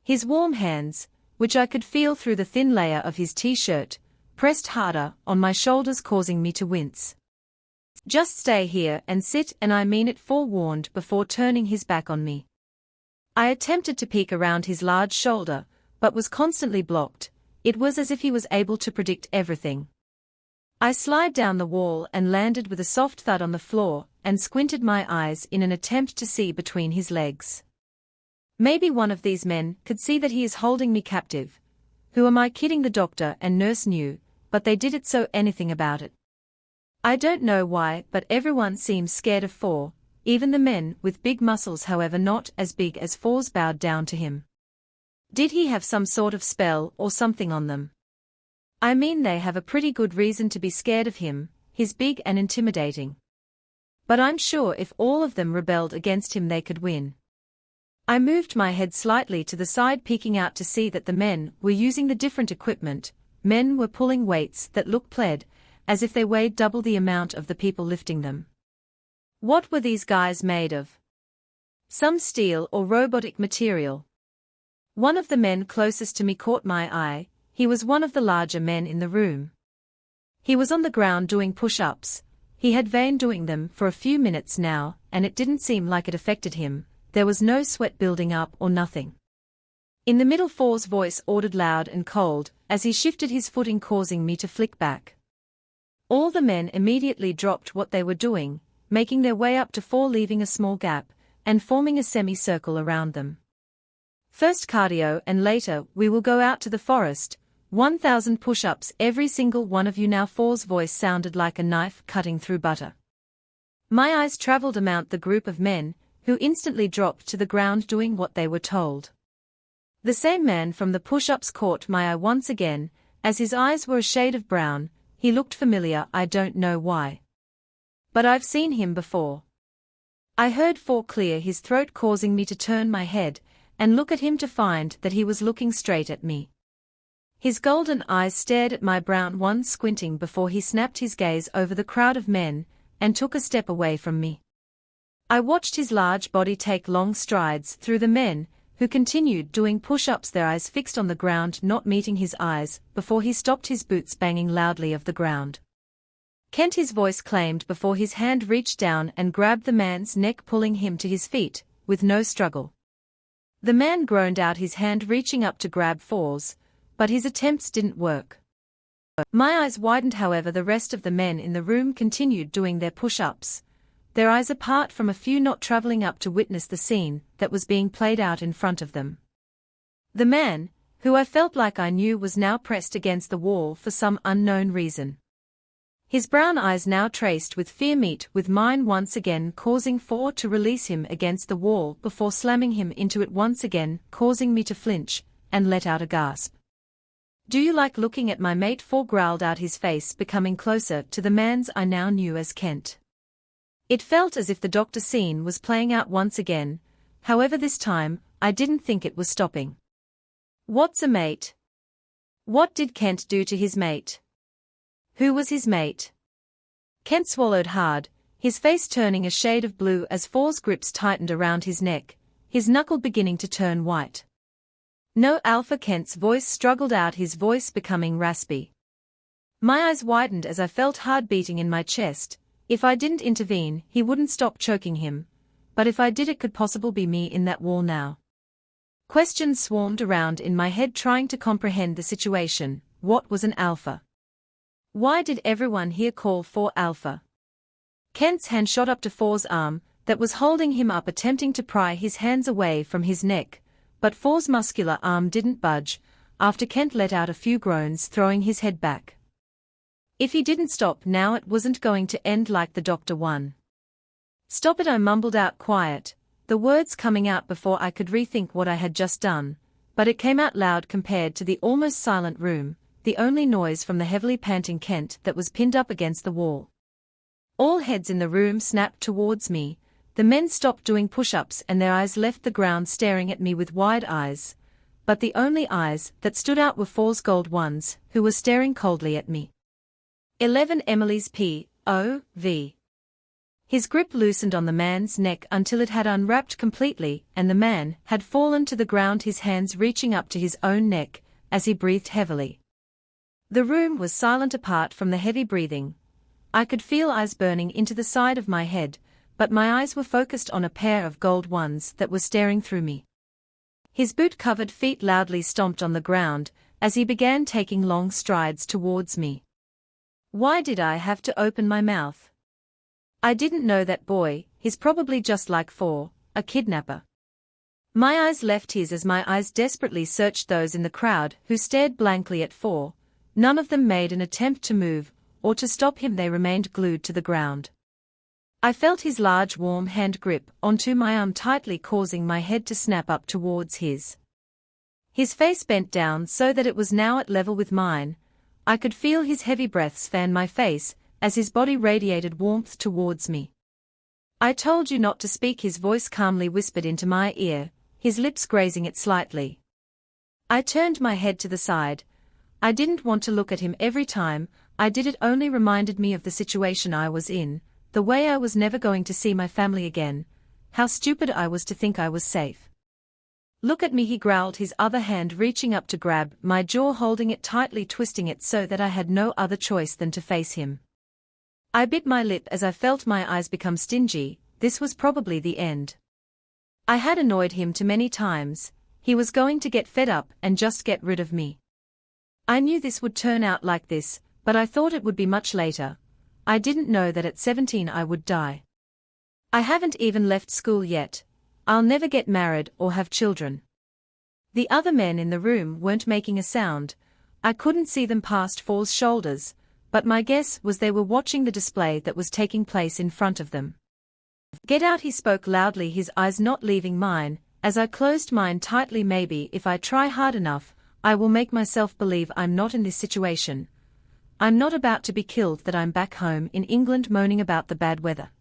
His warm hands, which I could feel through the thin layer of his t-shirt, pressed harder on my shoulders, causing me to wince. Just stay here and sit, and I mean it, 4 warned before turning his back on me. I attempted to peek around his large shoulder, but was constantly blocked. It was as if he was able to predict everything. I slid down the wall and landed with a soft thud on the floor, and squinted my eyes in an attempt to see between his legs. Maybe one of these men could see that he is holding me captive. Who am I kidding? The doctor and nurse knew, but they didn't say anything about it. I don't know why, but everyone seems scared of 4, even the men with big muscles, however not as big as 4's, bowed down to him. Did he have some sort of spell or something on them? I mean, they have a pretty good reason to be scared of him. He's big and intimidating. But I'm sure if all of them rebelled against him, they could win. I moved my head slightly to the side, peeking out to see that the men were using the different equipment. Men were pulling weights that looked pled, as if they weighed double the amount of the people lifting them. What were these guys made of? Some steel or robotic material. One of the men closest to me caught my eye. He was one of the larger men in the room. He was on the ground doing push-ups. He had been doing them for a few minutes now, and it didn't seem like it affected him. There was no sweat building up or nothing. In the middle, 4's voice ordered loud and cold, as he shifted his footing, causing me to flick back. All the men immediately dropped what they were doing, making their way up to 4, leaving a small gap, and forming a semicircle around them. First cardio, and later we will go out to the forest. 1,000 push-ups, every single one of you now. 4's voice sounded like a knife cutting through butter. My eyes traveled among the group of men, who instantly dropped to the ground doing what they were told. The same man from the push-ups caught my eye once again, as his eyes were a shade of brown. He looked familiar, I don't know why. But I've seen him before. I heard 4 clear his throat, causing me to turn my head and look at him to find that he was looking straight at me. His golden eyes stared at my brown ones, squinting before he snapped his gaze over the crowd of men and took a step away from me. I watched his large body take long strides through the men, who continued doing push-ups, their eyes fixed on the ground, not meeting his eyes, before he stopped, his boots banging loudly of the ground. Kent, his voice claimed before his hand reached down and grabbed the man's neck, pulling him to his feet, with no struggle. The man groaned out, his hand reaching up to grab Fours, but his attempts didn't work. My eyes widened, however. The rest of the men in the room continued doing their push-ups, their eyes apart from a few, not traveling up to witness the scene that was being played out in front of them. The man, who I felt like I knew, was now pressed against the wall for some unknown reason. His brown eyes now traced with fear meet with mine once again, causing Four to release him against the wall before slamming him into it once again, causing me to flinch and let out a gasp. "Do you like looking at my mate?" Four growled out, his face becoming closer to the man's I now knew as Kent. It felt as if the doctor scene was playing out once again, however this time, I didn't think it was stopping. "What's a mate? What did Kent do to his mate? Who was his mate?" Kent swallowed hard, his face turning a shade of blue as Four's grips tightened around his neck, his knuckle beginning to turn white. "No, Alpha," Kent's voice struggled out, his voice becoming raspy. My eyes widened as I felt hard beating in my chest. If I didn't intervene, he wouldn't stop choking him, but if I did, it could possibly be me in that wall now. Questions swarmed around in my head, trying to comprehend the situation. What was an alpha? Why did everyone here call Four Alpha? Kent's hand shot up to Four's arm that was holding him up, attempting to pry his hands away from his neck, but Four's muscular arm didn't budge, after Kent let out a few groans, throwing his head back. If he didn't stop now, it wasn't going to end like the doctor one. "Stop it," I mumbled out, quiet, the words coming out before I could rethink what I had just done, but it came out loud compared to the almost silent room, the only noise from the heavily panting Kent that was pinned up against the wall. All heads in the room snapped towards me, the men stopped doing push-ups and their eyes left the ground, staring at me with wide eyes, but the only eyes that stood out were Four's gold ones, who were staring coldly at me. 11 Emily's P.O.V. His grip loosened on the man's neck until it had unwrapped completely and the man had fallen to the ground, his hands reaching up to his own neck as he breathed heavily. The room was silent apart from the heavy breathing. I could feel eyes burning into the side of my head, but my eyes were focused on a pair of gold ones that were staring through me. His boot-covered feet loudly stomped on the ground as he began taking long strides towards me. Why did I have to open my mouth? I didn't know that boy, he's probably just like Four, a kidnapper. My eyes left his as my eyes desperately searched those in the crowd who stared blankly at Four. None of them made an attempt to move, or to stop him, they remained glued to the ground. I felt his large warm hand grip onto my arm tightly, causing my head to snap up towards his. His face bent down so that it was now at level with mine. I could feel his heavy breaths fan my face, as his body radiated warmth towards me. "I told you not to speak," his voice calmly whispered into my ear, his lips grazing it slightly. I turned my head to the side. I didn't want to look at him. Every time I did, it only reminded me of the situation I was in, the way I was never going to see my family again, how stupid I was to think I was safe. "Look at me," he growled, his other hand reaching up to grab my jaw, holding it tightly, twisting it so that I had no other choice than to face him. I bit my lip as I felt my eyes become stingy. This was probably the end. I had annoyed him too many times. He was going to get fed up and just get rid of me. I knew this would turn out like this, but I thought it would be much later. I didn't know that at 17 I would die. I haven't even left school yet. I'll never get married or have children. The other men in the room weren't making a sound. I couldn't see them past Four's shoulders, but my guess was they were watching the display that was taking place in front of them. "Get out," he spoke loudly, his eyes not leaving mine, as I closed mine tightly. "Maybe if I try hard enough, I will make myself believe I'm not in this situation. I'm not about to be killed, that I'm back home in England moaning about the bad weather."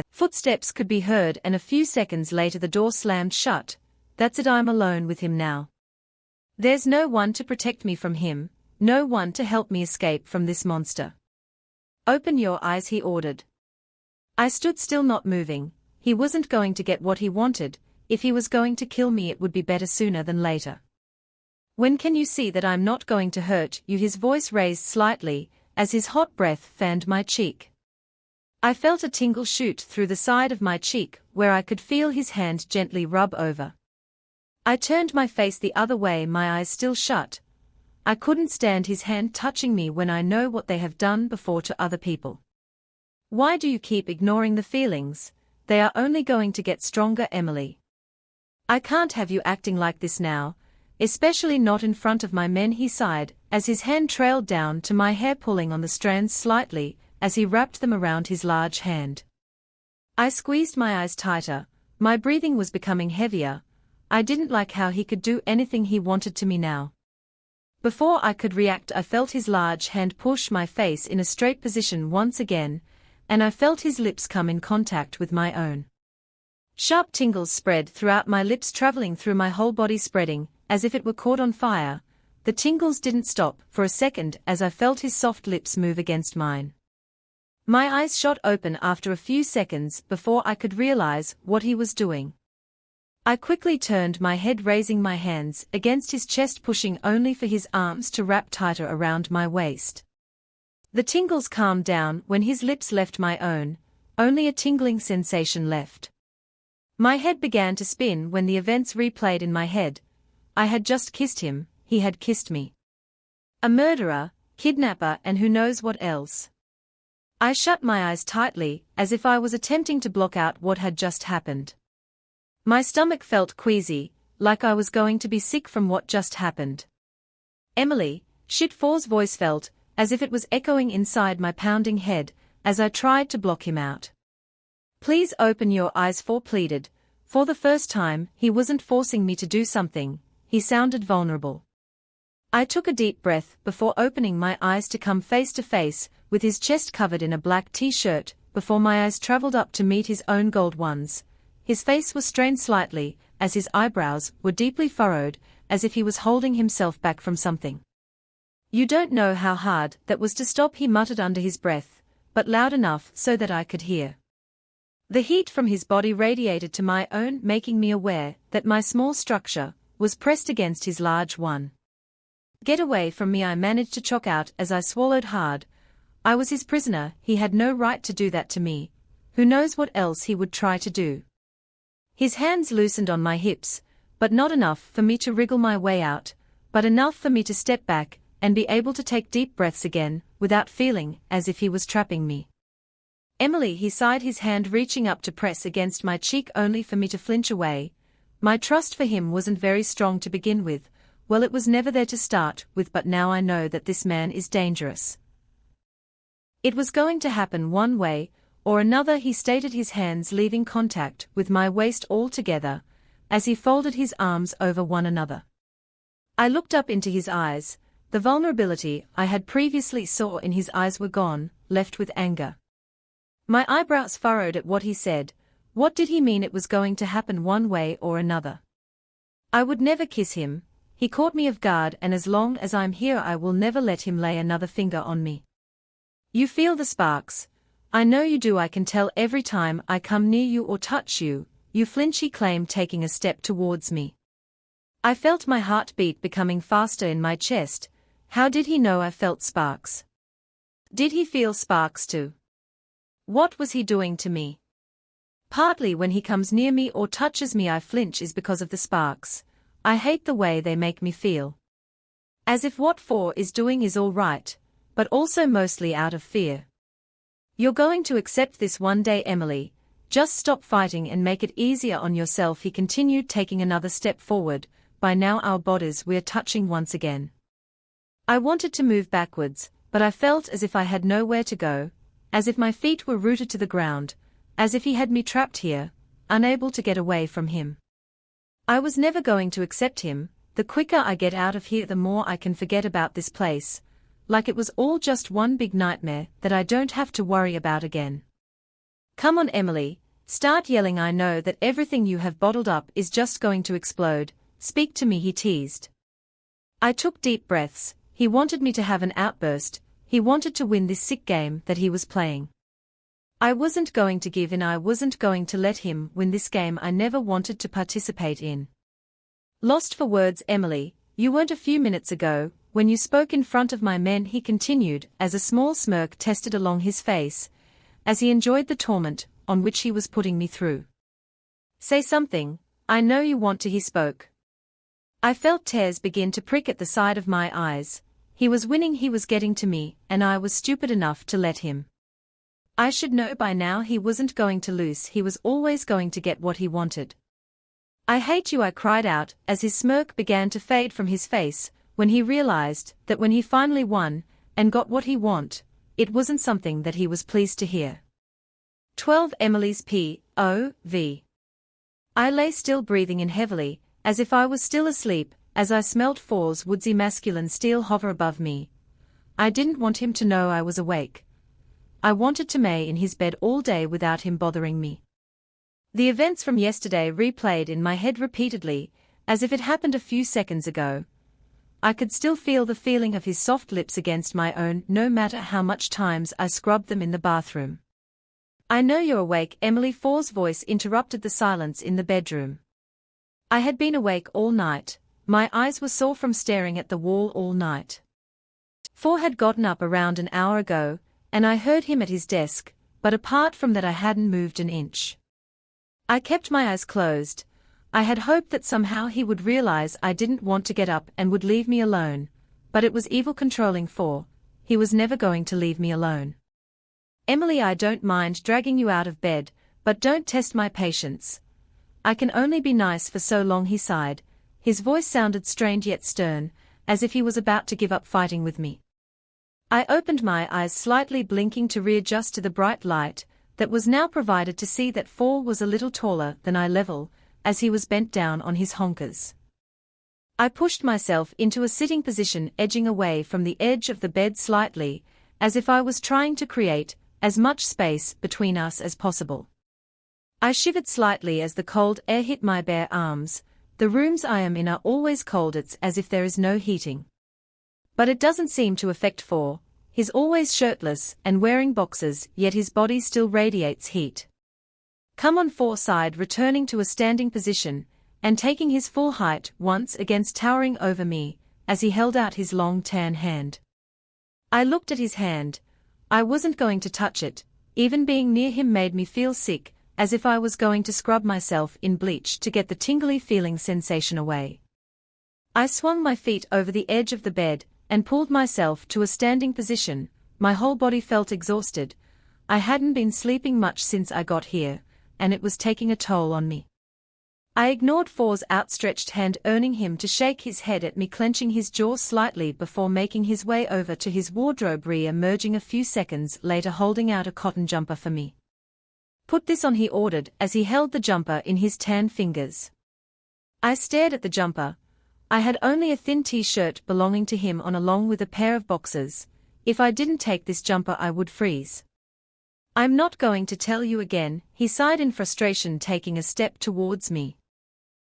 Footsteps could be heard and a few seconds later the door slammed shut. "That's it, I'm alone with him now. There's no one to protect me from him, no one to help me escape from this monster." "Open your eyes," he ordered. I stood still, not moving. He wasn't going to get what he wanted. if he was going to kill me it would be better sooner than later. When can you see that I'm not going to hurt you? His voice raised slightly, as his hot breath fanned my cheek. I felt a tingle shoot through the side of my cheek, where I could feel his hand gently rub over. I turned my face the other way, my eyes still shut. I couldn't stand his hand touching me when I know what they have done before to other people. Why do you keep ignoring the feelings? They are only going to get stronger, Emily. I can't have you acting like this now, especially not in front of my men, he sighed, as his hand trailed down to my hair, pulling on the strands slightly, as he wrapped them around his large hand. I squeezed my eyes tighter, my breathing was becoming heavier. I didn't like how he could do anything he wanted to me now. Before I could react, I felt his large hand push my face in a straight position once again, and I felt his lips come in contact with my own. Sharp tingles spread throughout my lips, traveling through my whole body, spreading, as if it were caught on fire. The tingles didn't stop for a second as I felt his soft lips move against mine. My eyes shot open after a few seconds before I could realize what he was doing. I quickly turned my head, raising my hands against his chest, pushing only for his arms to wrap tighter around my waist. The tingles calmed down when his lips left my own, only a tingling sensation left. My head began to spin when the events replayed in my head. I had just kissed him, he had kissed me. A murderer, kidnapper, and who knows what else. I shut my eyes tightly, as if I was attempting to block out what had just happened. My stomach felt queasy, like I was going to be sick from what just happened. Emily, Shitfor's voice felt as if it was echoing inside my pounding head, as I tried to block him out. Please open your eyes, For pleaded. For the first time, he wasn't forcing me to do something, he sounded vulnerable. I took a deep breath before opening my eyes to come face to face with his chest covered in a black t-shirt, before my eyes traveled up to meet his own gold ones. His face was strained slightly, as his eyebrows were deeply furrowed, as if he was holding himself back from something. You don't know how hard that was to stop, he muttered under his breath, but loud enough so that I could hear. The heat from his body radiated to my own, making me aware that my small structure was pressed against his large one. Get away from me, I managed to choke out as I swallowed hard. I was his prisoner, he had no right to do that to me. Who knows what else he would try to do. His hands loosened on my hips, but not enough for me to wriggle my way out, but enough for me to step back and be able to take deep breaths again, without feeling as if he was trapping me. Emily, he sighed, his hand reaching up to press against my cheek only for me to flinch away. My trust for him wasn't very strong to begin with. Well, it was never there to start with, but now I know that this man is dangerous. It was going to happen one way or another, he stated, his hands leaving contact with my waist altogether, as he folded his arms over one another. I looked up into his eyes. The vulnerability I had previously saw in his eyes were gone, left with anger. My eyebrows furrowed at what he said. What did he mean? It was going to happen one way or another. I would never kiss him. He caught me off guard, and as long as I'm here I will never let him lay another finger on me. You feel the sparks. I know you do, I can tell every time I come near you or touch you. You flinch, he claimed, taking a step towards me. I felt my heartbeat becoming faster in my chest. How did he know I felt sparks? Did he feel sparks too? What was he doing to me? Partly when he comes near me or touches me I flinch is because of the sparks. I hate the way they make me feel. As if what For is doing is all right, but also mostly out of fear. You're going to accept this one day, Emily. Just stop fighting and make it easier on yourself, he continued, taking another step forward. By now our bodies were touching once again. I wanted to move backwards, but I felt as if I had nowhere to go, as if my feet were rooted to the ground, as if he had me trapped here, unable to get away from him. I was never going to accept him. The quicker I get out of here the more I can forget about this place, like it was all just one big nightmare that I don't have to worry about again. Come on, Emily, start yelling. I know that everything you have bottled up is just going to explode. Speak to me, he teased. I took deep breaths. He wanted me to have an outburst. He wanted to win this sick game that he was playing. I wasn't going to give in. I wasn't going to let him win this game I never wanted to participate in. Lost for words. Emily, you weren't a few minutes ago, when you spoke in front of my men, he continued, as a small smirk tested along his face, as he enjoyed the torment on which he was putting me through. Say something, I know you want to. He spoke. I felt tears begin to prick at the side of my eyes. He was winning, he was getting to me, and I was stupid enough to let him. I should know by now he wasn't going to lose, he was always going to get what he wanted. I hate you, I cried out, as his smirk began to fade from his face, when he realized that when he finally won, and got what he wanted, it wasn't something that he was pleased to hear. 12 Emily's P.O.V. I lay still, breathing in heavily, as if I was still asleep, as I smelt Four's woodsy masculine steel hover above me. I didn't want him to know I was awake. I wanted to lay in his bed all day without him bothering me. The events from yesterday replayed in my head repeatedly, as if it happened a few seconds ago. I could still feel the feeling of his soft lips against my own, no matter how much times I scrubbed them in the bathroom. I know you're awake, Emily. Four's voice interrupted the silence in the bedroom. I had been awake all night. My eyes were sore from staring at the wall all night. Four had gotten up around an hour ago, and I heard him at his desk, but apart from that I hadn't moved an inch. I kept my eyes closed. I had hoped that somehow he would realize I didn't want to get up and would leave me alone, but it was evil controlling Four. He was never going to leave me alone. Emily, I don't mind dragging you out of bed, but don't test my patience. I can only be nice for so long, he sighed. His voice sounded strained yet stern, as if he was about to give up fighting with me. I opened my eyes slightly, blinking to readjust to the bright light that was now provided to see that Four was a little taller than eye level, as he was bent down on his honkers. I pushed myself into a sitting position, edging away from the edge of the bed slightly, as if I was trying to create as much space between us as possible. I shivered slightly as the cold air hit my bare arms. The rooms I am in are always cold, it's as if there is no heating. But it doesn't seem to affect Four. He's always shirtless and wearing boxers, yet his body still radiates heat. Come on, Four sighed, returning to a standing position, and taking his full height once again, towering over me, as he held out his long tan hand. I looked at his hand. I wasn't going to touch it. Even being near him made me feel sick, as if I was going to scrub myself in bleach to get the tingly feeling sensation away. I swung my feet over the edge of the bed, and pulled myself to a standing position. My whole body felt exhausted. I hadn't been sleeping much since I got here, and it was taking a toll on me. I ignored Four's outstretched hand, urging him to shake his head at me, clenching his jaw slightly before making his way over to his wardrobe, re-emerging a few seconds later holding out a cotton jumper for me. Put this on, he ordered, as he held the jumper in his tan fingers. I stared at the jumper. I had only a thin t-shirt belonging to him on, along with a pair of boxers. If I didn't take this jumper I would freeze. I'm not going to tell you again, he sighed in frustration, taking a step towards me.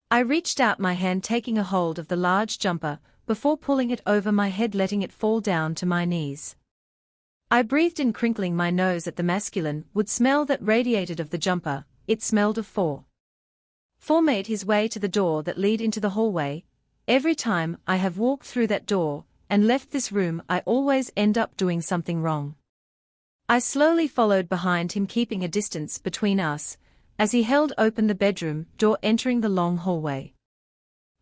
I reached out my hand, taking a hold of the large jumper, before pulling it over my head, letting it fall down to my knees. I breathed in, crinkling my nose at the masculine wood smell that radiated of the jumper. It smelled of Four. Four made his way to the door that led into the hallway. Every time I have walked through that door and left this room, I always end up doing something wrong. I slowly followed behind him, keeping a distance between us, as he held open the bedroom door, entering the long hallway.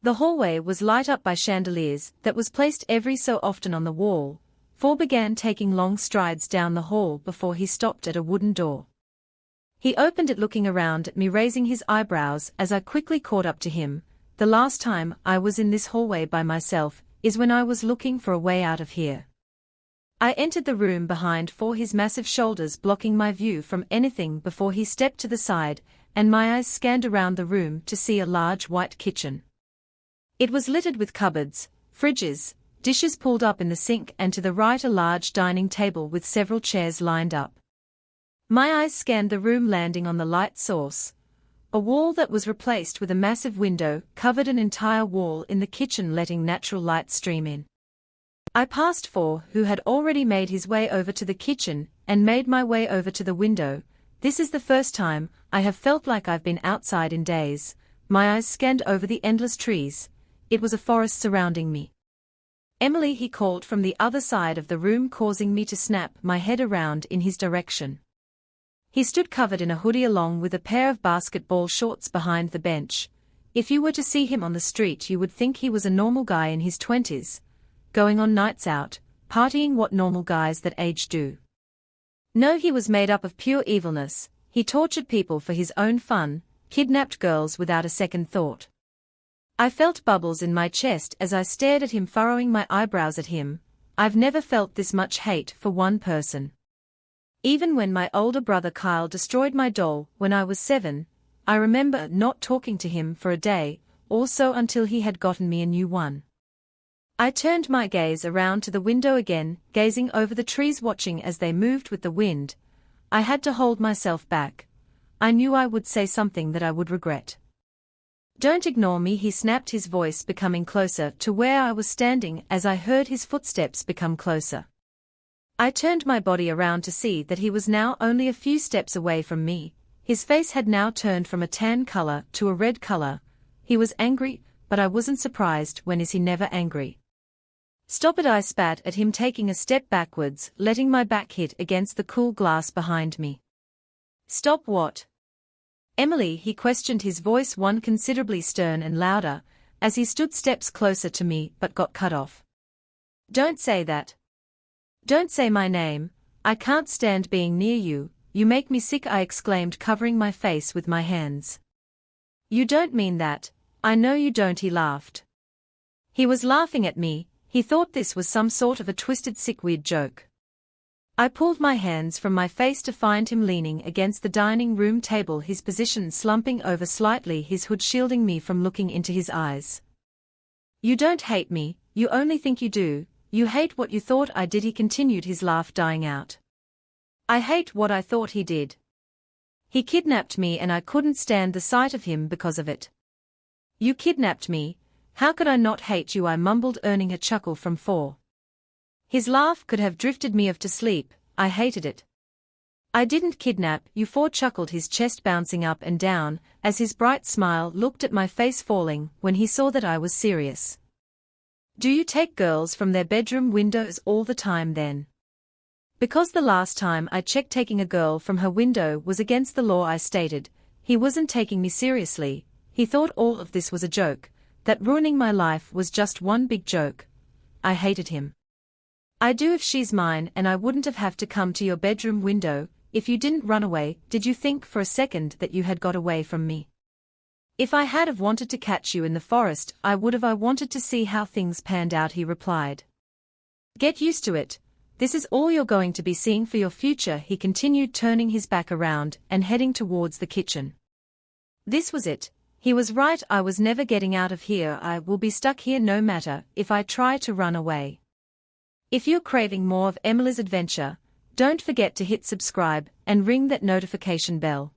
The hallway was lit up by chandeliers that was placed every so often on the wall. Four began taking long strides down the hall before he stopped at a wooden door. He opened it, looking around at me, raising his eyebrows as I quickly caught up to him. The last time I was in this hallway by myself is when I was looking for a way out of here. I entered the room behind Four, his massive shoulders blocking my view from anything before he stepped to the side, and my eyes scanned around the room to see a large white kitchen. It was littered with cupboards, fridges, dishes pulled up in the sink, and to the right a large dining table with several chairs lined up. My eyes scanned the room, landing on the light source. A wall that was replaced with a massive window covered an entire wall in the kitchen, letting natural light stream in. I passed Four, who had already made his way over to the kitchen, and made my way over to the window, This is the first time I have felt like I've been outside in days. My eyes scanned over the endless trees. It was a forest surrounding me. Emily, he called from the other side of the room, causing me to snap my head around in his direction. He stood covered in a hoodie along with a pair of basketball shorts behind the bench. If you were to see him on the street, you would think he was a normal guy in his 20s, going on nights out, partying, what normal guys that age do. No, he was made up of pure evilness. He tortured people for his own fun, kidnapped girls without a second thought. I felt bubbles in my chest as I stared at him, furrowing my eyebrows at him. I've never felt this much hate for one person. Even when my older brother Kyle destroyed my doll when I was 7, I remember not talking to him for a day or so until he had gotten me a new one. I turned my gaze around to the window again, gazing over the trees, watching as they moved with the wind. I had to hold myself back. I knew I would say something that I would regret. Don't ignore me, he snapped, his voice becoming closer to where I was standing as I heard his footsteps become closer. I turned my body around to see that he was now only a few steps away from me. His face had now turned from a tan color to a red color. He was angry, but I wasn't surprised. When is he never angry? Stop it, I spat at him, taking a step backwards, letting my back hit against the cool glass behind me. Stop what? Emily, he questioned, his voice one considerably stern and louder, as he stood steps closer to me but got cut off. Don't say that. Don't say my name. I can't stand being near you. You make me sick, I exclaimed, covering my face with my hands. You don't mean that. I know you don't, he laughed. He was laughing at me. He thought this was some sort of a twisted, sick, weird joke. I pulled my hands from my face to find him leaning against the dining room table, his position slumping over slightly, his hood shielding me from looking into his eyes. You don't hate me, you only think you do. You hate what you thought I did, he continued, his laugh dying out. I hate what I thought he did. He kidnapped me and I couldn't stand the sight of him because of it. You kidnapped me. How could I not hate you, I mumbled, earning a chuckle from 4. His laugh could have drifted me off to sleep. I hated it. I didn't kidnap you, 4 chuckled, his chest bouncing up and down, as his bright smile looked at my face, falling when he saw that I was serious. Do you take girls from their bedroom windows all the time then? Because the last time I checked, taking a girl from her window was against the law, I stated. He wasn't taking me seriously. He thought all of this was a joke, that ruining my life was just one big joke. I hated him. I do if she's mine, and I wouldn't have to come to your bedroom window if you didn't run away. Did you think for a second that you had got away from me? If I had have wanted to catch you in the forest, I would have. I wanted to see how things panned out, he replied. Get used to it. This is all you're going to be seeing for your future, he continued, turning his back around and heading towards the kitchen. This was it. He was right. I was never getting out of here. I will be stuck here no matter if I try to run away. If you're craving more of Emily's adventure, don't forget to hit subscribe and ring that notification bell.